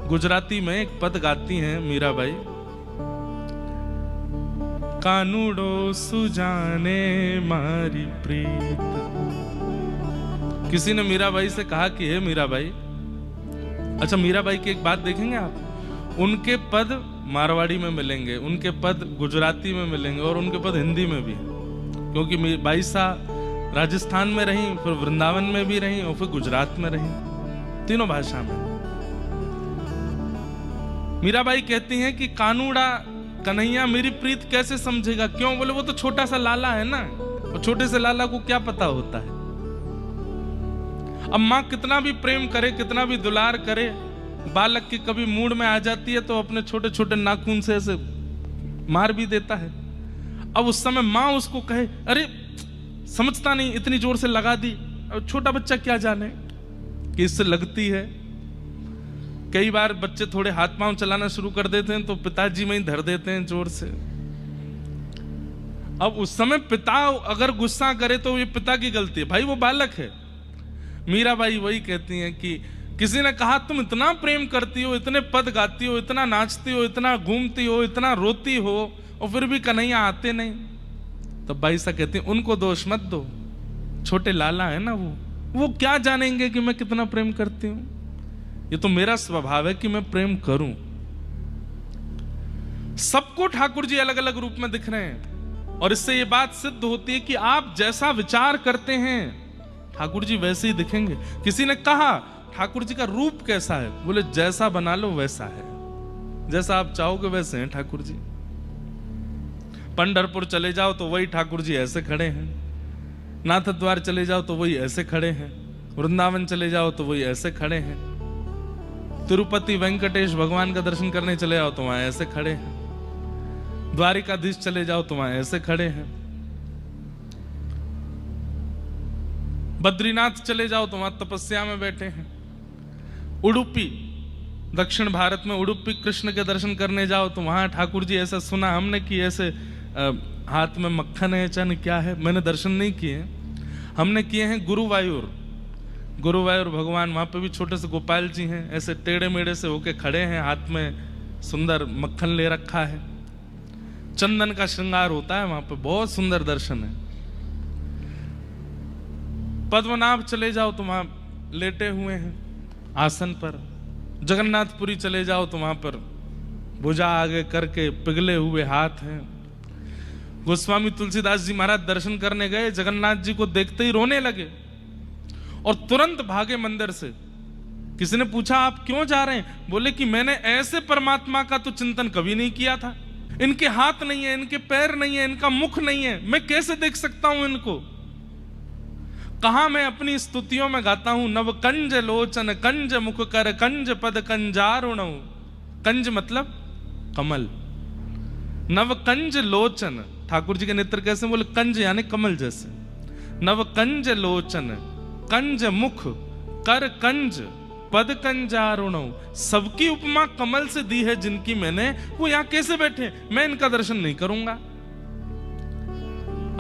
गुजराती में एक पद गाती हैं मीराबाई, कानूडो सुजाने मारी प्रीत। किसी ने मीराबाई से कहा कि हे मीराबाई, अच्छा मीराबाई की एक बात देखेंगे आप, उनके पद मारवाड़ी में मिलेंगे, उनके पद गुजराती में मिलेंगे और उनके पद हिंदी में भी, क्योंकि बाईसा राजस्थान में रही, फिर वृंदावन में भी रही और फिर गुजरात में रही, तीनों भाषा में। मीराबाई कहती हैं कि कानूड़ा कन्हैया मेरी प्रीत कैसे समझेगा, क्यों? बोले वो तो छोटा सा लाला है ना, और छोटे से लाला को क्या पता होता है। अब माँ कितना भी प्रेम करे, कितना भी दुलार करे, बालक की कभी मूड में आ जाती है तो अपने छोटे छोटे नाखून से ऐसे मार भी देता है। अब उस समय माँ उसको कहे, अरे समझता नहीं, इतनी जोर से लगा दी। अब छोटा बच्चा क्या जाने कि इससे लगती है। कई बार बच्चे थोड़े हाथ पांव चलाना शुरू कर देते हैं तो पिताजी में ही धर देते हैं जोर से। अब उस समय पिता अगर गुस्सा करे तो ये पिता की गलती है, भाई वो बालक है। मीराबाई वही कहती हैं कि किसी ने कहा तुम इतना प्रेम करती हो, इतने पद गाती हो, इतना नाचती हो, इतना घूमती हो, इतना रोती हो, और फिर भी कन्हैया आते नहीं। तो बाई सा कहती हैं उनको दोष मत दो, छोटे लाला है ना, वो क्या जानेंगे कि मैं कितना प्रेम करती हूं। ये तो मेरा स्वभाव है कि मैं प्रेम करूं। सबको ठाकुर जी अलग अलग रूप में दिख रहे हैं, और इससे ये बात सिद्ध होती है कि आप जैसा विचार करते हैं ठाकुर जी वैसे ही दिखेंगे। किसी ने कहा ठाकुर जी का रूप कैसा है, बोले जैसा बना लो वैसा है, जैसा आप चाहोगे वैसे हैं ठाकुर जी। पंढरपुर चले जाओ तो वही ठाकुर जी ऐसे खड़े हैं, नाथ द्वार चले जाओ तो वही ऐसे खड़े हैं, वृंदावन चले जाओ तो वही ऐसे खड़े हैं, तिरुपति वेंकटेश भगवान का दर्शन करने चले जाओ तो वहां ऐसे खड़े हैं, द्वारिकाधीश चले जाओ तो वहां ऐसे खड़े हैं, बद्रीनाथ चले जाओ तो वहां तपस्या में बैठे हैं, उडुपी दक्षिण भारत में उडुपी कृष्ण के दर्शन करने जाओ तो वहां ठाकुर जी ऐसा सुना हमने कि ऐसे हाथ में मक्खन है, चन क्या है, मैंने दर्शन नहीं किए, हमने किए हैं गुरुवायूर भगवान, वहां पे भी छोटे से गोपाल जी हैं, ऐसे टेढ़े मेढ़े से होके खड़े हैं, हाथ में सुंदर मक्खन ले रखा है, चंदन का श्रृंगार होता है वहां पे, बहुत सुंदर दर्शन है। पद्मनाभ चले जाओ तो वहां लेटे हुए हैं आसन पर, जगन्नाथपुरी चले जाओ तो वहां पर भुजा आगे करके पिघले हुए हाथ हैं। गोस्वामी तुलसीदास जी महाराज दर्शन करने गए, जगन्नाथ जी को देखते ही रोने लगे और तुरंत भागे मंदिर से। किसी ने पूछा आप क्यों जा रहे हैं, बोले कि मैंने ऐसे परमात्मा का तो चिंतन कभी नहीं किया था, इनके हाथ नहीं है, इनके पैर नहीं है, इनका मुख नहीं है, मैं कैसे देख सकता हूं इनको। कहा मैं अपनी स्तुतियों में गाता हूं, नव कंज लोचन कंज मुख कर कंज पद कंजारुण, कंज मतलब कमल, नव कंज लोचन, ठाकुर जी के नेत्र कैसे, बोले कंज यानी कमल जैसे, नव कंज लोचन कंज मुख कर कंज पद कंजारुण, सबकी उपमा कमल से दी है जिनकी मैंने, वो यहां कैसे बैठे, मैं इनका दर्शन नहीं करूंगा।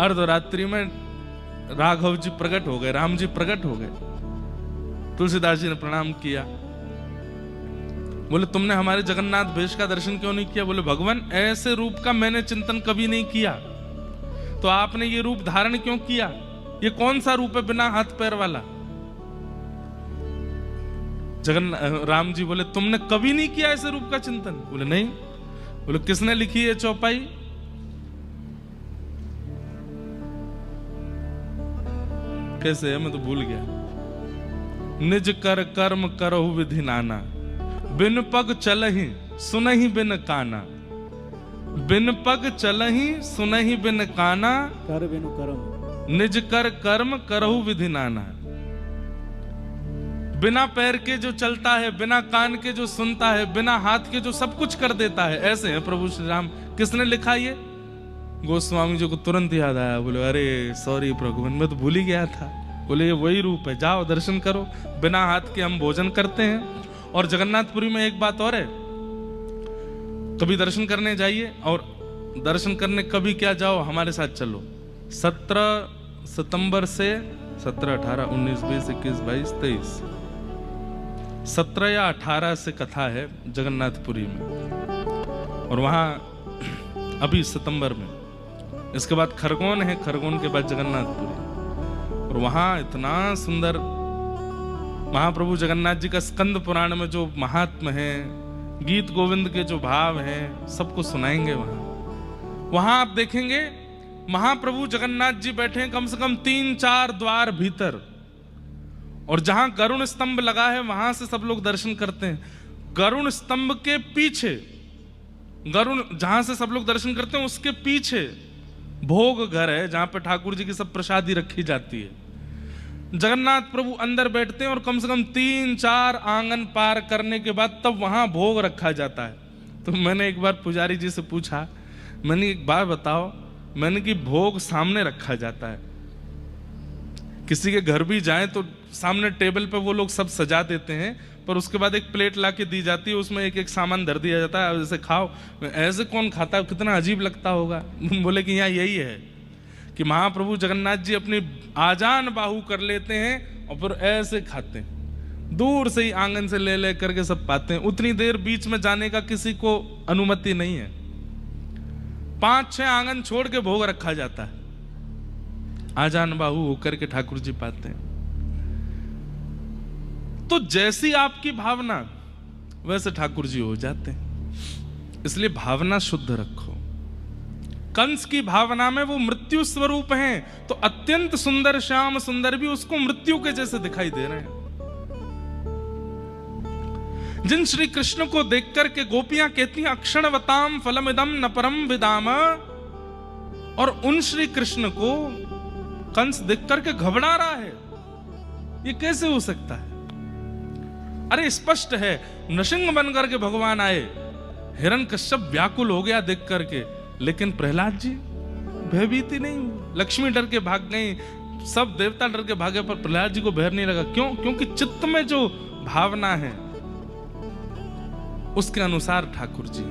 अर्धरात्रि में राघव जी प्रकट हो गए, राम जी प्रकट हो गए, तुलसीदास जी ने प्रणाम किया, बोले तुमने हमारे जगन्नाथ भेष का दर्शन क्यों नहीं किया, बोले भगवान ऐसे रूप का मैंने चिंतन कभी नहीं किया, तो आपने ये रूप धारण क्यों किया, ये कौन सा रूप है बिना हाथ पैर वाला। राम जी बोले तुमने कभी नहीं किया ऐसे रूप का चिंतन, बोले नहीं, बोले किसने लिखी है चौपाई, कैसे है मैं तो भूल गया, निज कर कर्म करहु विधि नाना, बिन पग चलहि सुनहि बिन काना, बिन पग चलहि सुनहि बिन काना, कर बिनु कर्म, निज कर कर्म करहु विधि नाना। बिना पैर के जो चलता है, बिना कान के जो सुनता है, बिना हाथ के जो सब कुछ कर देता है, ऐसे है प्रभु श्री राम। किसने लिखा ये, गोस्वामी जी को तुरंत याद आया, बोले अरे सॉरी प्रभु मैं तो भूल ही गया था, बोले ये वही रूप है, जाओ दर्शन करो, बिना हाथ के हम भोजन करते हैं। और जगन्नाथपुरी में एक बात और है, कभी दर्शन करने जाइए, और दर्शन करने कभी क्या जाओ, हमारे साथ चलो, 17 सितंबर से 17, 18, 19, 20, 21, 22, 23 17 या 18 से कथा है जगन्नाथपुरी में, और वहाँ अभी सितंबर में, इसके बाद खरगोन है, खरगोन के बाद जगन्नाथपुरी। और वहाँ इतना सुंदर महाप्रभु जगन्नाथ जी का स्कंद पुराण में जो महात्म है, गीत गोविंद के जो भाव हैं, सबको सुनाएंगे वहाँ। वहाँ आप देखेंगे महाप्रभु जगन्नाथ जी बैठे हैं कम से कम 3-4 द्वार भीतर, और जहां गरुण स्तंभ लगा है वहां से सब लोग दर्शन करते हैं। गरुण स्तंभ के पीछे, गरुण जहां से सब लोग दर्शन करते हैं उसके पीछे भोग घर है, जहां पे ठाकुर जी की सब प्रसादी रखी जाती है। जगन्नाथ प्रभु अंदर बैठते हैं और कम से कम 3-4 आंगन पार करने के बाद तब वहां भोग रखा जाता है। तो मैंने एक बार पुजारी जी से पूछा, मैंने एक बार बताओ, मैंने कि भोग सामने रखा जाता है, किसी के घर भी जाएं तो सामने टेबल पे वो लोग सब सजा देते हैं, पर उसके बाद एक प्लेट लाके दी जाती है, उसमें एक एक सामान धर दिया जाता है, जैसे खाओ। ऐसे कौन खाता है, कितना अजीब लगता होगा। बोले कि यहाँ यही है कि महाप्रभु जगन्नाथ जी अपनी आजान बाहु कर लेते हैं और फिर ऐसे खाते हैं, दूर से ही आंगन से ले करके सब पाते हैं। उतनी देर बीच में जाने का किसी को अनुमति नहीं है। 5-6 आंगन छोड़ के भोग रखा जाता है, आजान बाहु होकर के ठाकुर जी पाते हैं। तो जैसी आपकी भावना वैसे ठाकुर जी हो जाते हैं। इसलिए भावना शुद्ध रखो। कंस की भावना में वो मृत्यु स्वरूप हैं, तो अत्यंत सुंदर श्याम सुंदर भी उसको मृत्यु के जैसे दिखाई दे रहे हैं। जिन श्री कृष्ण को देख करके गोपियां कहती हैं अक्षणवताम फलमिदम न परम विदाम, और उन श्री कृष्ण को कंस देख करके घबरा रहा है, ये कैसे हो सकता है? अरे स्पष्ट है, नृसिंह बन करके भगवान आए, हिरण्यकश्यप व्याकुल हो गया देख करके, लेकिन प्रहलाद जी भयभीति नहीं हुई। लक्ष्मी डर के भाग गई, सब देवता डर के भागे, पर प्रहलाद जी को भय नहीं लगा। क्यों? क्योंकि चित्त में जो भावना है उसके अनुसार ठाकुर जी।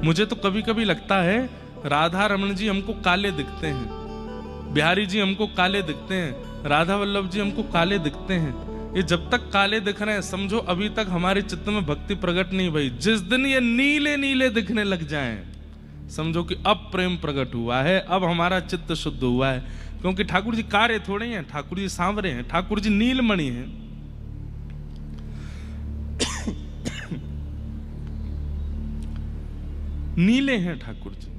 मुझे तो कभी कभी लगता है राधा रमन जी हमको काले दिखते हैं, बिहारी जी हमको काले दिखते हैं, राधा वल्लभ जी हमको काले दिखते हैं। ये जब तक काले दिख रहे हैं समझो अभी तक हमारे चित्त में भक्ति प्रकट नहीं भई। जिस दिन ये नीले नीले दिखने लग जाएं समझो कि अब प्रेम प्रकट हुआ है, अब हमारा चित्त शुद्ध हुआ है। क्योंकि ठाकुर जी कारे थोड़े हैं, ठाकुर जी सांवरे हैं, ठाकुर जी नीलमणि हैं। नीले हैं ठाकुर जी।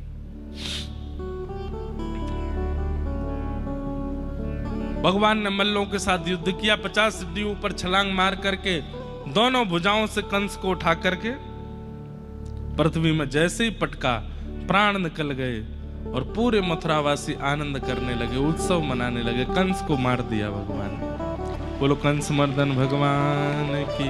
भगवान ने मल्लों के साथ युद्ध किया, 50 सीढ़ी ऊपर छलांग मार करके दोनों भुजाओं से कंस को उठा करके पृथ्वी में जैसे ही पटका, प्राण निकल गए और पूरे मथुरावासी आनंद करने लगे, उत्सव मनाने लगे। कंस को मार दिया भगवान ने। बोलो कंस मर्दन भगवान की।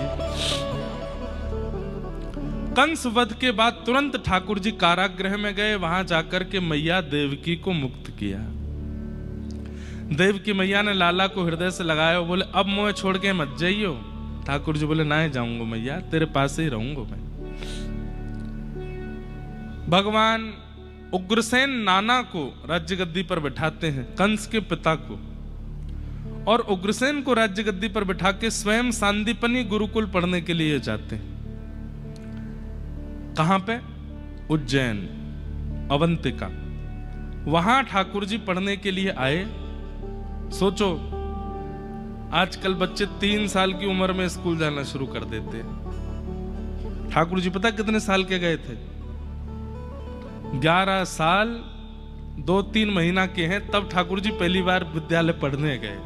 कंस वध के बाद तुरंत ठाकुर जी कारागृह में गए, वहां जाकर के मैया देवकी को मुक्त किया। देवकी मैया ने लाला को हृदय से लगाया, बोले अब मुझे छोड़ के मत जाइयो। ठाकुर जी बोले ना जाऊंगा मैया, तेरे पास ही रहूंगा मैं। भगवान उग्रसेन नाना को राज्य गद्दी पर बिठाते हैं, कंस के पिता को, और उग्रसेन को राज्य गद्दी पर बिठा के स्वयं सांदीपनी गुरुकुल पढ़ने के लिए जाते हैं। कहां पे? उज्जैन, अवंतिका। वहां ठाकुर जी पढ़ने के लिए आए। सोचो आजकल बच्चे 3 साल की उम्र में स्कूल जाना शुरू कर देते हैं। ठाकुर जी पता कितने साल के गए थे? 11 साल 2-3 महीना के हैं, तब ठाकुर जी पहली बार विद्यालय पढ़ने गए।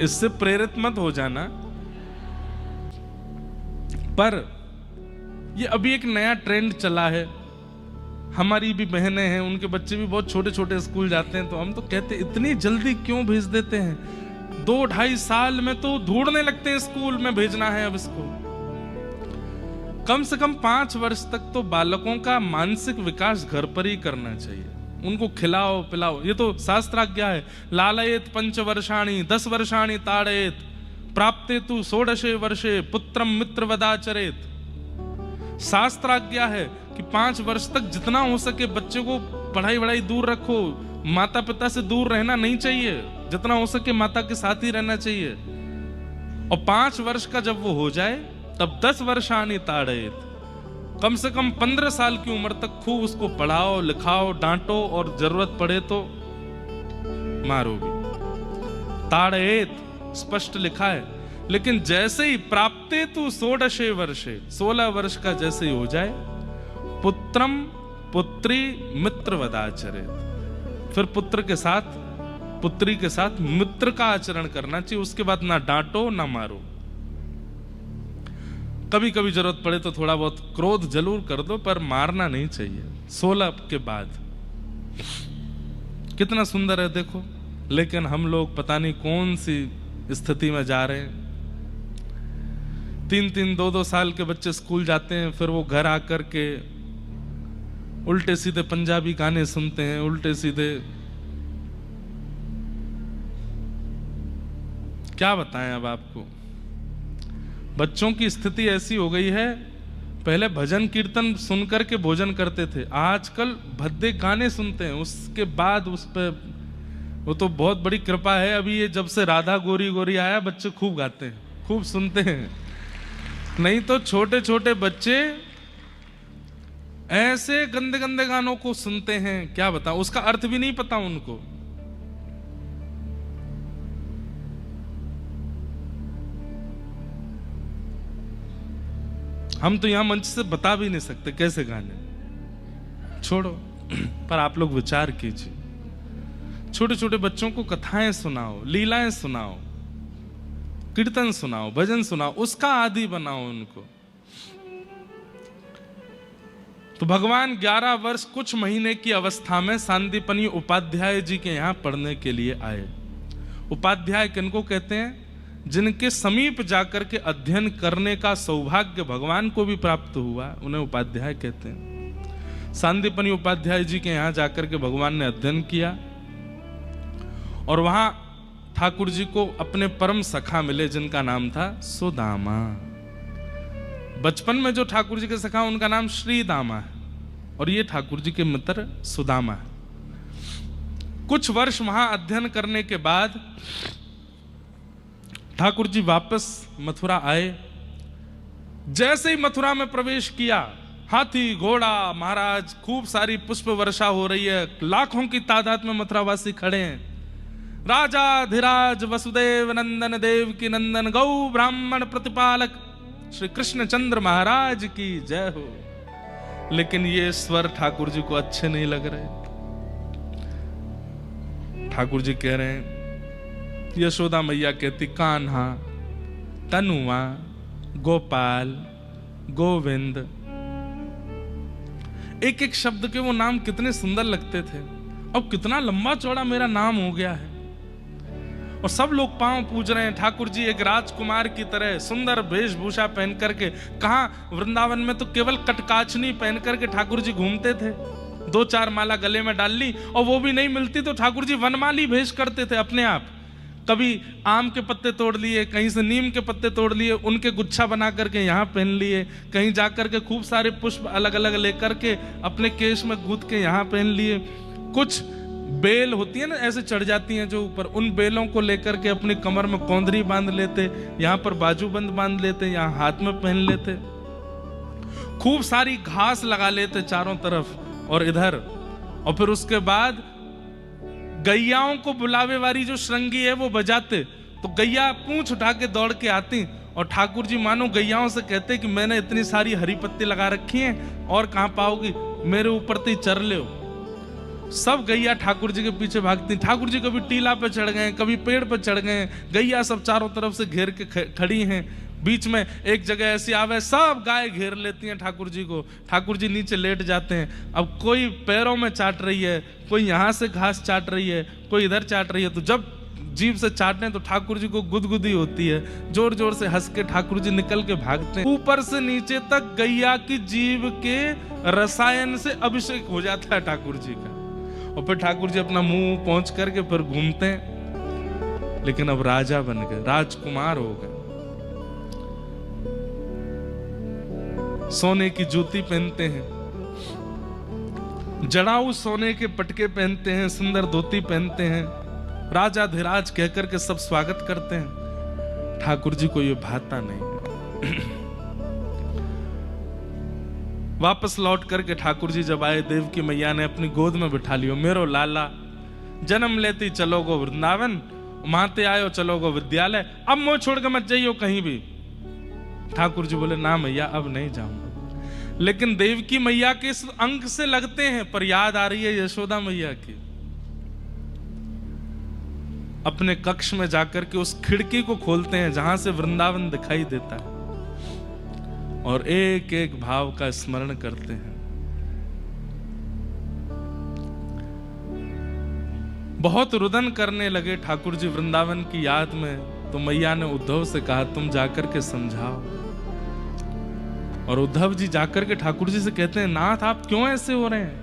इससे प्रेरित मत हो जाना। पर ये अभी एक नया ट्रेंड चला है। हमारी भी बहनें हैं, उनके बच्चे भी बहुत छोटे छोटे स्कूल जाते हैं, तो हम तो कहते इतनी जल्दी क्यों भेज देते हैं? 2-2.5 साल में तो ढूंढने लगते हैं स्कूल में भेजना है अब इसको। कम से कम 5 वर्ष तक तो बालकों का मानसिक विकास घर पर ही करना चाहिए। उनको खिलाओ पिलाओ, ये तो शास्त्राज्ञा है। लालयेत 5 वर्षाणि 10 वर्षाणि ताड़येत प्राप्ते तु 16 वर्षे पुत्रम मित्रवदाचरेत। शास्त्राज्ञा है कि 5 वर्ष तक जितना हो सके बच्चे को पढ़ाई वढ़ाई दूर रखो, माता पिता से दूर रहना नहीं चाहिए, जितना हो सके माता के साथ ही रहना चाहिए। और 5 वर्ष का जब वो हो जाए तब 10 वर्षानि ताड़येत, कम से कम 15 साल की उम्र तक खूब उसको पढ़ाओ, लिखाओ, डांटो और जरूरत पड़े तो मारो भी। ताड़येत स्पष्ट लिखा है। लेकिन जैसे ही प्राप्ते तु 16 वर्षे, 16 वर्ष का जैसे ही हो जाए, पुत्रम पुत्री मित्रवदाचरेत, फिर पुत्र के साथ, पुत्री के साथ मित्र का आचरण करना चाहिए। उसके बाद ना डांटो ना मारो। कभी कभी जरूरत पड़े तो थोड़ा बहुत क्रोध जरूर कर दो, पर मारना नहीं चाहिए 16 के बाद। कितना सुंदर है देखो। लेकिन हम लोग पता नहीं कौन सी स्थिति में जा रहे हैं। 3-3, 2-2 साल के बच्चे स्कूल जाते हैं, फिर वो घर आकर के उल्टे सीधे पंजाबी गाने सुनते हैं, उल्टे सीधे क्या बताएं अब आपको। बच्चों की स्थिति ऐसी हो गई है, पहले भजन कीर्तन सुनकर के भोजन करते थे, आजकल भद्दे गाने सुनते हैं। उसके बाद उस पे वो तो बहुत बड़ी कृपा है, अभी ये जब से राधा गोरी गोरी आया बच्चे खूब गाते हैं, खूब सुनते हैं। नहीं तो छोटे छोटे बच्चे ऐसे गंदे गंदे गानों को सुनते हैं, क्या बताऊं, उसका अर्थ भी नहीं पता उनको। हम तो यहां मंच से बता भी नहीं सकते कैसे गाने, छोड़ो। पर आप लोग विचार कीजिए, छोटे छोटे बच्चों को कथाएं सुनाओ, लीलाएं सुनाओ, कीर्तन सुनाओ, भजन सुनाओ, उसका आदि बनाओ उनको। तो भगवान 11 वर्ष कुछ महीने की अवस्था में सांदीपनि उपाध्याय जी के यहां पढ़ने के लिए आए। उपाध्याय किनको कहते हैं? जिनके समीप जाकर के अध्ययन करने का सौभाग्य भगवान को भी प्राप्त हुआ, उन्हें उपाध्याय कहते हैं। सांदीपनि उपाध्याय जी के यहां जाकर के भगवान ने अध्ययन किया और वहां ठाकुर जी को अपने परम सखा मिले, जिनका नाम था सुदामा। बचपन में जो ठाकुर जी के सखा उनका नाम श्री दामा है, और ये ठाकुर जी के मित्र सुदामा है। कुछ वर्ष वहां अध्ययन करने के बाद ठाकुर जी वापस मथुरा आए। जैसे ही मथुरा में प्रवेश किया, हाथी घोड़ा महाराज, खूब सारी पुष्प वर्षा हो रही है, लाखों की तादाद में मथुरावासी खड़े हैं। राजा धीराज वसुदेव नंदन देव की नंदन गौ ब्राह्मण प्रतिपालक श्री कृष्ण चंद्र महाराज की जय हो। लेकिन ये स्वर ठाकुर जी को अच्छे नहीं लग रहे। ठाकुर जी कह रहे हैं, यशोदा मैया कहती कान्हा, तनुआ, गोपाल, गोविंद, एक एक शब्द के वो नाम कितने सुंदर लगते थे। अब कितना लंबा चौड़ा मेरा नाम हो गया है, और सब लोग पांव पूज रहे हैं। ठाकुर जी एक राजकुमार की तरह सुंदर वेशभूषा पहन करके, कहाँ वृंदावन में तो केवल कटकाचनी पहन करके ठाकुर जी घूमते थे। 2-4 माला गले में डाल ली, और वो भी नहीं मिलती तो ठाकुर जी वनमाली भेष करते थे अपने आप। कभी आम के पत्ते तोड़ लिए, कहीं से नीम के पत्ते तोड़ लिए, उनके गुच्छा बना करके यहाँ पहन लिए, कहीं जाकर के खूब सारे पुष्प अलग अलग लेकर के अपने केश में गूंथ के यहाँ पहन लिए। कुछ बेल होती है ना, ऐसे चढ़ जाती हैं जो ऊपर, उन बेलों को लेकर के अपनी कमर में कौंधरी बांध लेते, यहाँ पर बाजूबंद बांध लेते, यहाँ हाथ में पहन लेते। खूब सारी घास लगा लेते चारों तरफ और इधर, और फिर उसके बाद गैयाओं को बुलावे वाली जो श्रृंगी है वो बजाते, तो गैया पूंछ उठा के दौड़ के आती, और ठाकुर जी मानो गैयाओं से कहते कि मैंने इतनी सारी हरी पत्ती लगा रखी हैं, और कहां पाओगी, मेरे ऊपर तो चर ले। सब गैया ठाकुर जी के पीछे भागती। ठाकुर जी कभी टीला पे चढ़ गए, कभी पेड़ पे चढ़ गए, गैया सब चारों तरफ से घेर के खड़ी हैं। बीच में एक जगह ऐसी आवे, सब गाय घेर लेती हैं ठाकुर जी को। ठाकुर जी नीचे लेट जाते हैं। अब कोई पैरों में चाट रही है, कोई यहाँ से घास चाट रही है, कोई इधर चाट रही है। तो जब जीभ से चाटने तो ठाकुर जी को गुदगुदी होती है, जोर जोर से हंस के ठाकुर जी निकल के भागते हैं। ऊपर से नीचे तक गैया की जीभ के रसायन से अभिषेक हो जाता है ठाकुर जी का, और फिर ठाकुर जी अपना मुंह पहुंच करके फिर घूमते हैं। लेकिन अब राजा बन गए, राजकुमार हो गए। सोने की जूती पहनते हैं, जड़ाऊ सोने के पटके पहनते हैं, सुंदर धोती पहनते हैं, राजा धीराज कहकर के सब स्वागत करते हैं। ठाकुर जी को ये भाता नहीं। वापस लौट करके ठाकुर जी जब आए, देवकी मैया ने अपनी गोद में बिठा लियो, मेरो लाला जन्म लेती चलो गो वृंदावन, माते आयो चलो गो विद्यालय, अब मोह छोड़ के मत जाइयो कहीं भी। ठाकुर जी बोले ना मैया अब नहीं जाऊंगा। लेकिन देवकी मैया के इस अंक से लगते हैं, पर याद आ रही है यशोदा मैया की। अपने कक्ष में जाकर के उस खिड़की को खोलते हैं जहां से वृंदावन दिखाई देता है, और एक एक भाव का स्मरण करते हैं। बहुत रुदन करने लगे ठाकुर जी वृंदावन की याद में, तो मैया ने उद्धव से कहा तुम जाकर के समझाओ। और उद्धव जी जाकर के ठाकुर जी से कहते हैं नाथ आप क्यों ऐसे हो रहे हैं?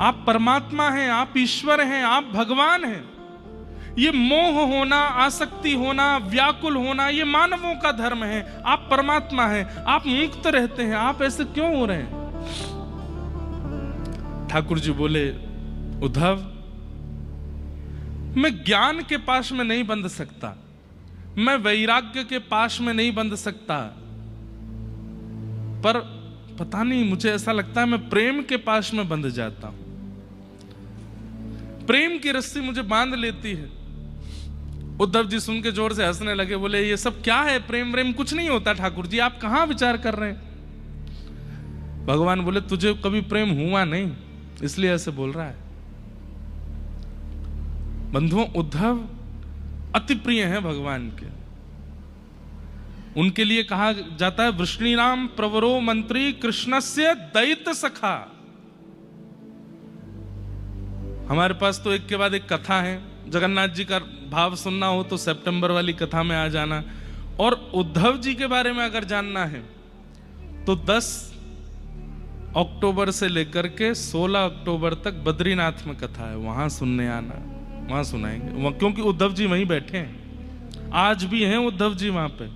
आप परमात्मा हैं, आप ईश्वर हैं, आप भगवान हैं। ये मोह होना, आसक्ति होना, व्याकुल होना, ये मानवों का धर्म है। आप परमात्मा हैं, आप मुक्त रहते हैं, आप ऐसे क्यों हो रहे हैं? ठाकुर जी बोले उद्धव मैं ज्ञान के पाश में नहीं बंध सकता, मैं वैराग्य के पाश में नहीं बंध सकता, पर पता नहीं मुझे ऐसा लगता है मैं प्रेम के पाश में बंध जाता हूं। प्रेम की रस्सी मुझे बांध लेती है। उद्धव जी सुन के जोर से हंसने लगे, बोले ये सब क्या है, प्रेम प्रेम कुछ नहीं होता ठाकुर जी, आप कहां विचार कर रहे हैं? भगवान बोले तुझे कभी प्रेम हुआ नहीं, इसलिए ऐसे बोल रहा है। बंधुओं उद्धव अति प्रिय हैं भगवान के। उनके लिए कहा जाता है वृष्णीनाम प्रवरो मंत्री कृष्णस्य दैत सखा। हमारे पास तो एक के बाद एक कथा है, जगन्नाथ जी का भाव सुनना हो तो सितंबर वाली कथा में आ जाना, और उद्धव जी के बारे में अगर जानना है तो 10 अक्टूबर से लेकर के 16 अक्टूबर तक बद्रीनाथ में कथा है, वहां सुनने आना, वहां सुनाएंगे, क्योंकि उद्धव जी वहीं बैठे हैं, आज भी हैं उद्धव जी वहां पे।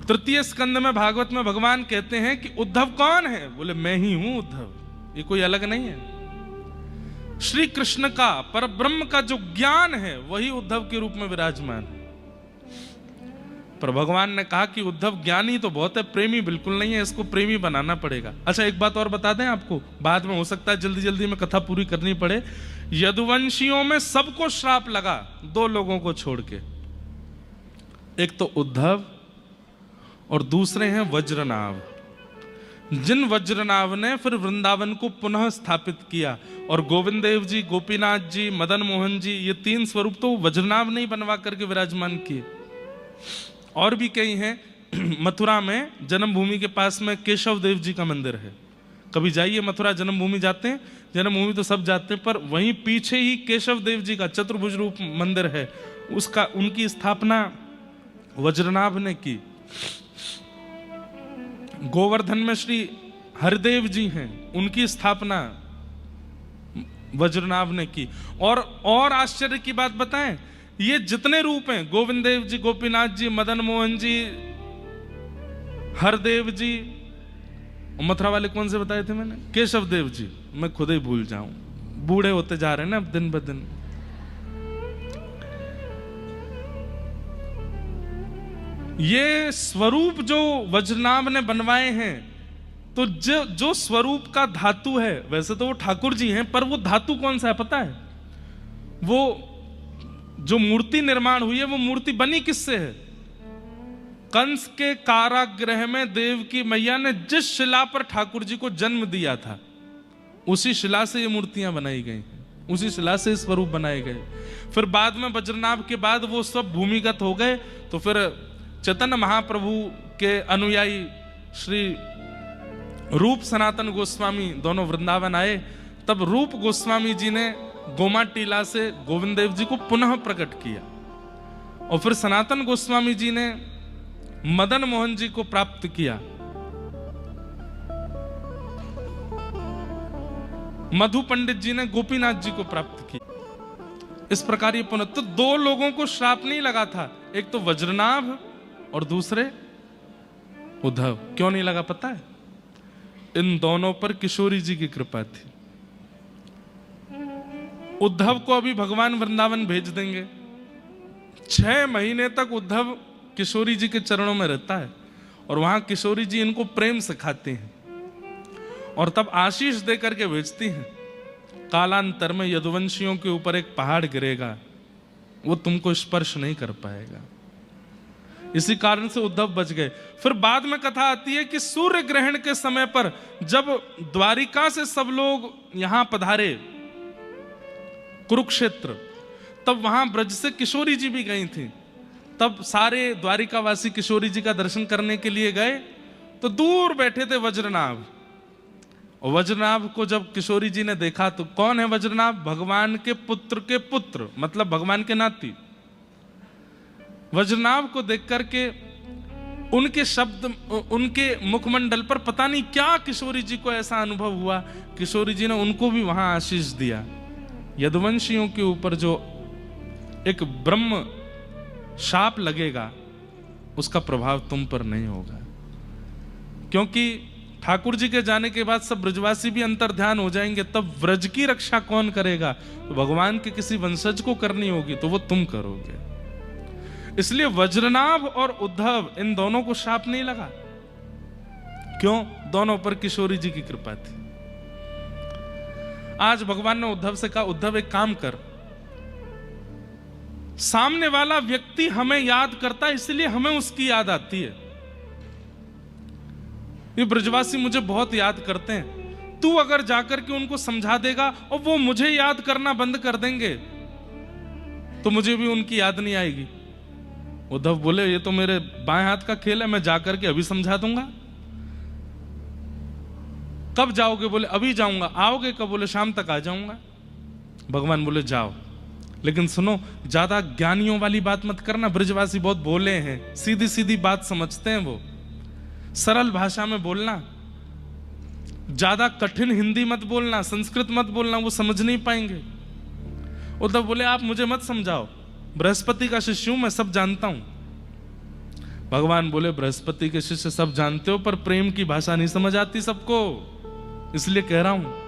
तृतीय स्कंद में भागवत में भगवान कहते हैं कि उद्धव कौन है? बोले मैं ही हूं उद्धव, ये कोई अलग नहीं है। श्री कृष्ण का, पर ब्रह्म का जो ज्ञान है वही उद्धव के रूप में विराजमान है। पर भगवान ने कहा कि उद्धव ज्ञानी तो बहुत है, प्रेमी बिल्कुल नहीं है, इसको प्रेमी बनाना पड़ेगा। अच्छा एक बात और बता दें आपको, बाद में हो सकता है जल्दी जल्दी में कथा पूरी करनी पड़े। यदुवंशियों में सबको श्राप लगा 2 लोगों को छोड़ के, एक तो उद्धव और दूसरे हैं वज्रनाभ। जिन वज्रनाभ ने फिर वृंदावन को पुनः स्थापित किया, और गोविंद देव जी, गोपीनाथ जी, मदन मोहन जी, ये 3 स्वरूप तो वज्रनाभ नहीं बनवा करके विराजमान किए। और भी कई हैं। मथुरा में जन्मभूमि के पास में केशव देव जी का मंदिर है, कभी जाइए मथुरा, जन्मभूमि जाते हैं, जन्मभूमि तो सब जाते हैं, पर वहीं पीछे ही केशव देव जी का चतुर्भुज रूप मंदिर है, उसका उनकी स्थापना वज्रनाभ ने की। गोवर्धन में श्री हरदेव जी हैं, उनकी स्थापना वज्रनाभ ने की। और आश्चर्य की बात बताएं, ये जितने रूप हैं, गोविंद देव जी, गोपीनाथ जी, मदन मोहन जी, हरदेव जी, मथुरा वाले कौन से बताए थे मैंने? केशव देव जी, मैं खुद ही भूल जाऊं, बूढ़े होते जा रहे हैं ना अब दिन ब दिन। ये स्वरूप जो वज्रनाभ ने बनवाए हैं, तो जो स्वरूप का धातु है, वैसे तो वो ठाकुर जी हैं, पर वो धातु कौन सा है पता है? वो जो मूर्ति निर्माण हुई है, वो मूर्ति बनी किससे है? कंस के कारागृह में देवकी मैया ने जिस शिला पर ठाकुर जी को जन्म दिया था, उसी शिला से ये मूर्तियां बनाई गई, उसी शिला से स्वरूप बनाए गए। फिर बाद में वज्रनाभ के बाद वो सब भूमिगत हो गए, तो फिर चैतन्य महाप्रभु के अनुयायी श्री रूप सनातन गोस्वामी दोनों वृंदावन आए, तब रूप गोस्वामी जी ने गोमा टीला से गोविंद देव जी को पुनः प्रकट किया, और फिर सनातन गोस्वामी जी ने मदन मोहन जी को प्राप्त किया, मधु पंडित जी ने गोपीनाथ जी को प्राप्त किया। इस प्रकार ये पुनः, तो 2 लोगों को श्राप नहीं लगा था, एक तो वज्रनाभ और दूसरे उद्धव। क्यों नहीं लगा पता है? इन दोनों पर किशोरी जी की कृपा थी। उद्धव को अभी भगवान वृंदावन भेज देंगे, 6 महीने तक उद्धव किशोरी जी के चरणों में रहता है और वहां किशोरी जी इनको प्रेम सिखाते हैं और तब आशीष दे करके भेजती हैं, कालांतर में यदुवंशियों के ऊपर एक पहाड़ गिरेगा, वो तुमको स्पर्श नहीं कर पाएगा। इसी कारण से उद्धव बच गए। फिर बाद में कथा आती है कि सूर्य ग्रहण के समय पर जब द्वारिका से सब लोग यहां पधारे कुरुक्षेत्र, तब वहां ब्रज से किशोरी जी भी गई थी। तब सारे द्वारिकावासी किशोरी जी का दर्शन करने के लिए गए तो दूर बैठे थे वज्रनाभ। और वज्रनाभ को जब किशोरी जी ने देखा तो कौन है वज्रनाभ? भगवान के पुत्र, मतलब भगवान के नाती। वज्रनाभ को देख करके उनके शब्द, उनके मुखमंडल पर पता नहीं क्या किशोरी जी को ऐसा अनुभव हुआ, किशोरी जी ने उनको भी वहां आशीष दिया। यदुवंशियों के ऊपर जो एक ब्रह्म शाप लगेगा उसका प्रभाव तुम पर नहीं होगा, क्योंकि ठाकुर जी के जाने के बाद सब ब्रजवासी भी अंतर्ध्यान हो जाएंगे। तब व्रज की रक्षा कौन करेगा? तो भगवान के किसी वंशज को करनी होगी, तो वो तुम करोगे। इसलिए वज्रनाभ और उद्धव इन दोनों को शाप नहीं लगा। क्यों? दोनों पर किशोरी जी की कृपा थी। आज भगवान ने उद्धव से कहा, उद्धव एक काम कर, सामने वाला व्यक्ति हमें याद करता है इसलिए हमें उसकी याद आती है। ये ब्रजवासी मुझे बहुत याद करते हैं, तू अगर जाकर के उनको समझा देगा और वो मुझे याद करना बंद कर देंगे तो मुझे भी उनकी याद नहीं आएगी। उद्धव बोले, ये तो मेरे बाएं हाथ का खेल है, मैं जाकर के अभी समझा दूंगा। कब जाओगे? बोले अभी जाऊंगा। आओगे कब? बोले शाम तक आ जाऊंगा। भगवान बोले जाओ, लेकिन सुनो, ज्यादा ज्ञानियों वाली बात मत करना। ब्रजवासी बहुत भोले हैं, सीधी सीधी बात समझते हैं, वो सरल भाषा में बोलना, ज्यादा कठिन हिंदी मत बोलना, संस्कृत मत बोलना, वो समझ नहीं पाएंगे। उद्धव बोले आप मुझे मत समझाओ, बृहस्पति का शिष्य हूं मैं, सब जानता हूं। भगवान बोले बृहस्पति के शिष्य सब जानते हो, पर प्रेम की भाषा नहीं समझ आती सबको, इसलिए कह रहा हूं।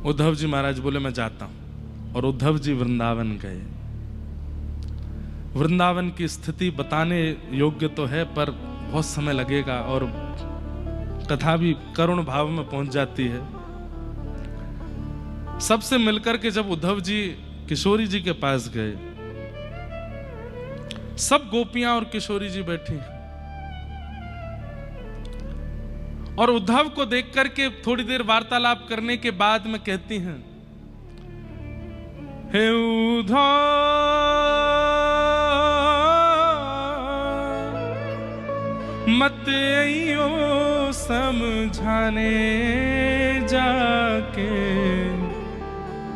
उद्धव जी महाराज बोले मैं जाता हूं, और उद्धव जी वृंदावन गए। वृंदावन की स्थिति बताने योग्य तो है, पर बहुत समय लगेगा और कथा भी करुण भाव में पहुंच जाती है। सबसे मिलकर के जब उद्धव जी किशोरी जी के पास गए, सब गोपियां और किशोरी जी बैठी, और उद्धव को देख करके थोड़ी देर वार्तालाप करने के बाद में कहती हैं, हे उद्धव मत आइयो समझाने, जाके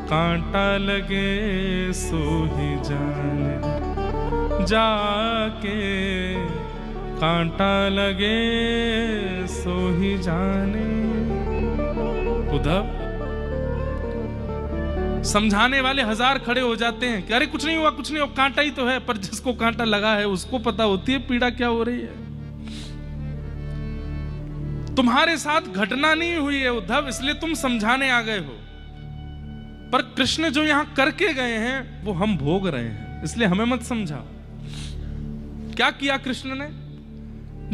कांटा लगे सो ही जाने, जाके कांटा लगे सो ही जाने। उद्धव, समझाने वाले 1000 खड़े हो जाते हैं कि अरे कुछ नहीं हुआ, कुछ नहीं हुआ, कांटा ही तो है। पर जिसको कांटा लगा है उसको पता होती है पीड़ा क्या हो रही है। तुम्हारे साथ घटना नहीं हुई है उद्धव, इसलिए तुम समझाने आ गए हो, पर कृष्ण जो यहां करके गए हैं वो हम भोग रहे हैं, इसलिए हमें मत समझाओ। क्या किया कृष्ण ने?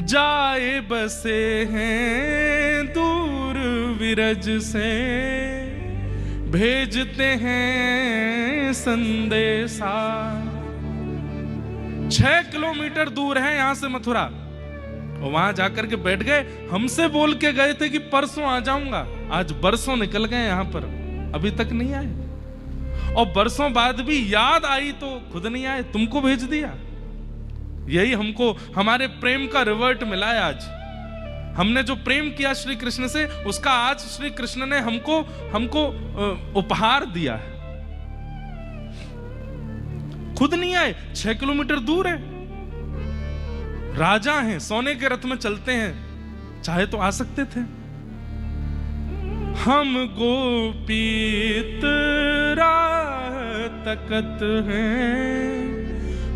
जाए बसे हैं दूर विरज से, भेजते हैं संदेशा। 6 किलोमीटर दूर है यहां से मथुरा, और वहां जाकर के बैठ गए। हमसे बोल के गए थे कि परसों आ जाऊंगा, आज बरसों निकल गए यहां पर, अभी तक नहीं आए। और बरसों बाद भी याद आई तो खुद नहीं आए, तुमको भेज दिया। यही हमको हमारे प्रेम का रिवर्ट मिला है। आज हमने जो प्रेम किया श्री कृष्ण से, उसका आज श्री कृष्ण ने हमको उपहार दिया है। खुद नहीं आए, 6 किलोमीटर दूर है, राजा हैं, सोने के रथ में चलते हैं, चाहे तो आ सकते थे। हम गोपीत राह तकत हैं,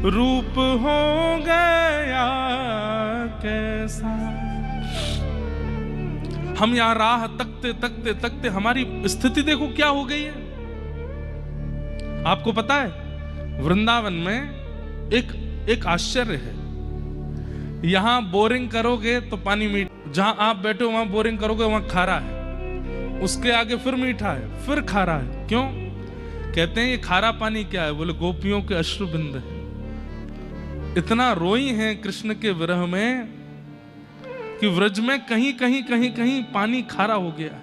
रूप हो गया कैसा। हम यहां राह तकते तकते तकते हमारी स्थिति देखो क्या हो गई है। आपको पता है वृंदावन में एक आश्चर्य है। यहां बोरिंग करोगे तो पानी मीठा, जहां आप बैठे हो वहां बोरिंग करोगे वहां खारा है, उसके आगे फिर मीठा है, फिर खारा है। क्यों? कहते हैं ये खारा पानी क्या है? बोले गोपियों के अश्रुबिंद है। इतना रोई हैं कृष्ण के विरह में कि व्रज में कहीं कहीं कहीं कहीं पानी खारा हो गया है।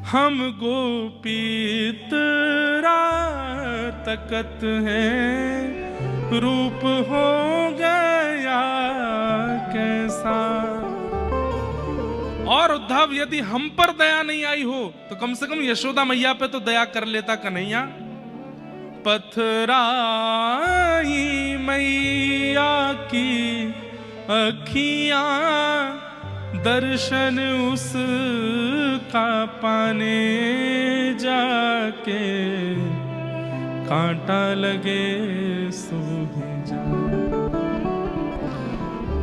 हम गोपी तेरा तकत है, रूप हो गया कैसा। और उद्धव यदि हम पर दया नहीं आई हो तो कम से कम यशोदा मैया पे तो दया कर लेता कन्हैया। पथराई मैया की अखियां, दर्शन उसका पाने जाके, कांटा लगे सूहे जा।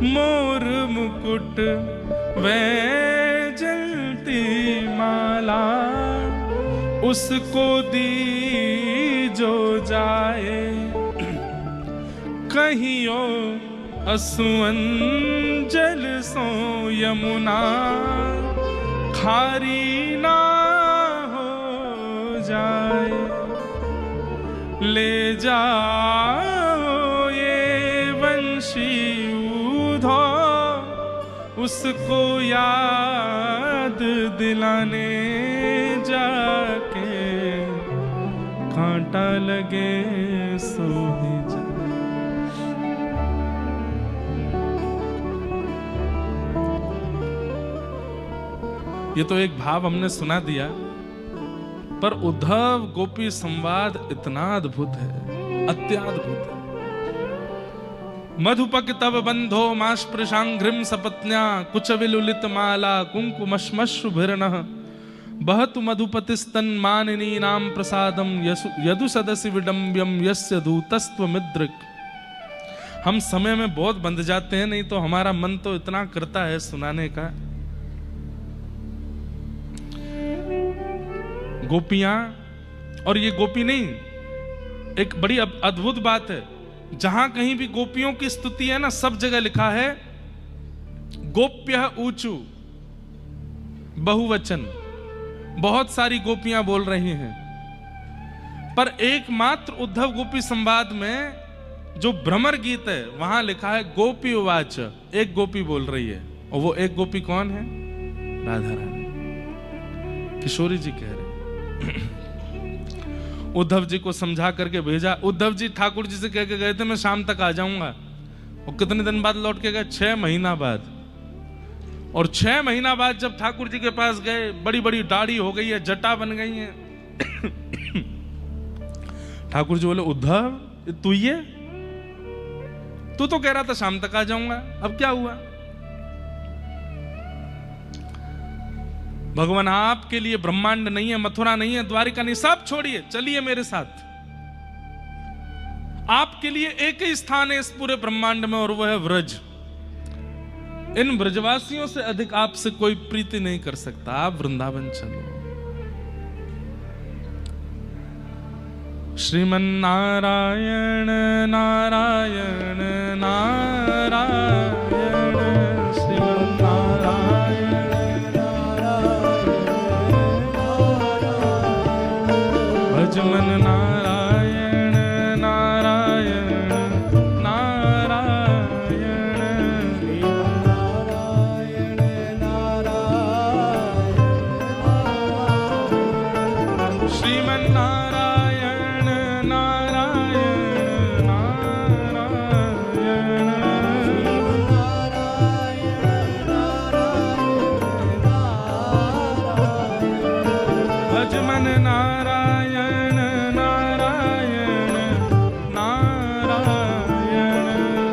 मोर मुकुट वैजयंती माला, उसको दी जो जाए। कहियो असुअन जल सो यमुना, खारी ना हो जाए। ले जाओ ये वंशी ऊधो, उसको याद दिलाने जाके, कांटा लगे सोहे जा। ये तो एक भाव हमने सुना दिया, पर उद्धव गोपी संवाद इतना अद्भुत है, अत्याद्भुत है। मधुपक तब बंधो मास्पृशांघ्रिम सपत्न्या, कुचविलुलित माला कुंकुमश्मश्रुभिर्नः, बहतु मधुपतिस्तन मानिनी नाम प्रसादम, यदु सदसि विडम्ब्यम यस्य दूतस्त्वमिद्रिक। हम समय में बहुत बंध जाते हैं, नहीं तो हमारा मन तो इतना करता है सुनाने का। गोपियां, और ये गोपी नहीं, एक बड़ी अद्भुत बात है, जहां कहीं भी गोपियों की स्तुति है ना, सब जगह लिखा है गोप्य ऊंचू, बहुवचन, बहुत सारी गोपियां बोल रही हैं। पर एकमात्र उद्धव गोपी संवाद में जो भ्रमर गीत है वहां लिखा है गोपी उवाच, एक गोपी बोल रही है। और वो एक गोपी कौन है? राधा रानी। किशोरी जी कह रहे उद्धव जी को समझा करके भेजा। उद्धव जी ठाकुर जी से कह के गए थे मैं शाम तक आ जाऊंगा, और कितने दिन बाद लौट के गए? 6 महीना बाद। और 6 महीना बाद जब ठाकुर जी के पास गए, बड़ी बड़ी दाढ़ी हो गई है, जटा बन गई है। ठाकुर जी बोले उद्धव तू ये, तू तो कह रहा था शाम तक आ जाऊंगा, अब क्या हुआ? भगवान आपके लिए ब्रह्मांड नहीं है, मथुरा नहीं है, द्वारिका नहीं, सब छोड़िए, चलिए मेरे साथ। आपके लिए एक ही स्थान है इस पूरे ब्रह्मांड में, और वह है व्रज। इन ब्रजवासियों से अधिक आपसे कोई प्रीति नहीं कर सकता, आप वृंदावन चलो। श्रीमन नारायण नारायण नारायण, श्रीमन नारायण भजमन नारायण नारायण नारायण, श्रीमन नारायण नारायण नारायण, भजमन नारायण नारायण नारायण,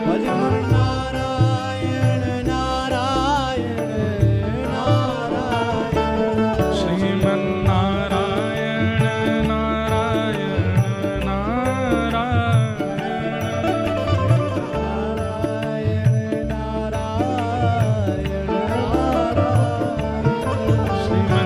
भजमन नारायण नारायण नारायण, श्रीमन नारायण नारायण नारायण, नारायण नारायण, श्रीमन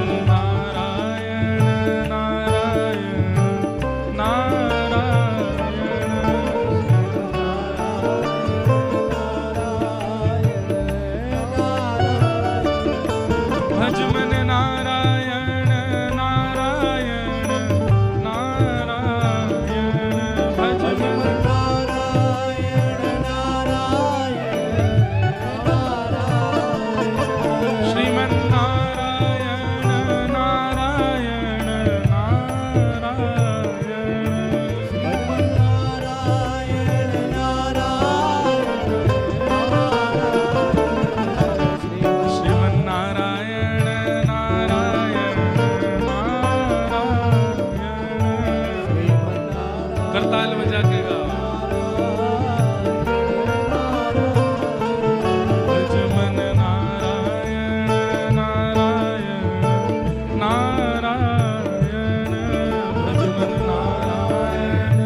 ताल बजा के गाओ। भज मन नारायण नारायण नारायण, भज मन नारायण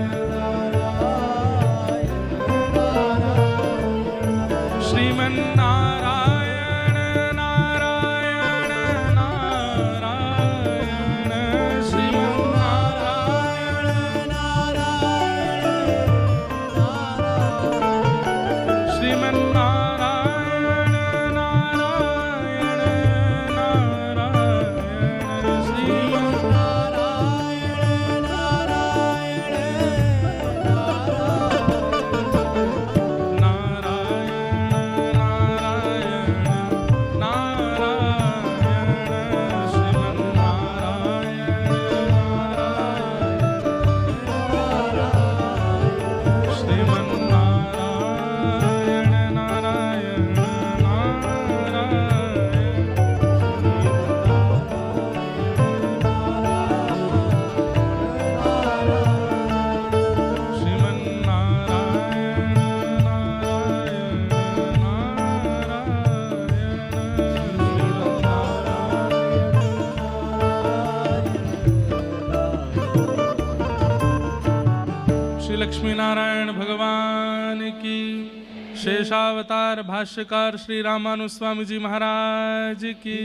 श्रीमन नारायण नारायण नारायण, श्रीमन नारायण श्रीमन नारायण नारायण नारायण, श्रीमन लक्ष्मी नारायण भगवान की। शेषावतार भाष्यकार श्री रामानुज स्वामी जी महाराज की।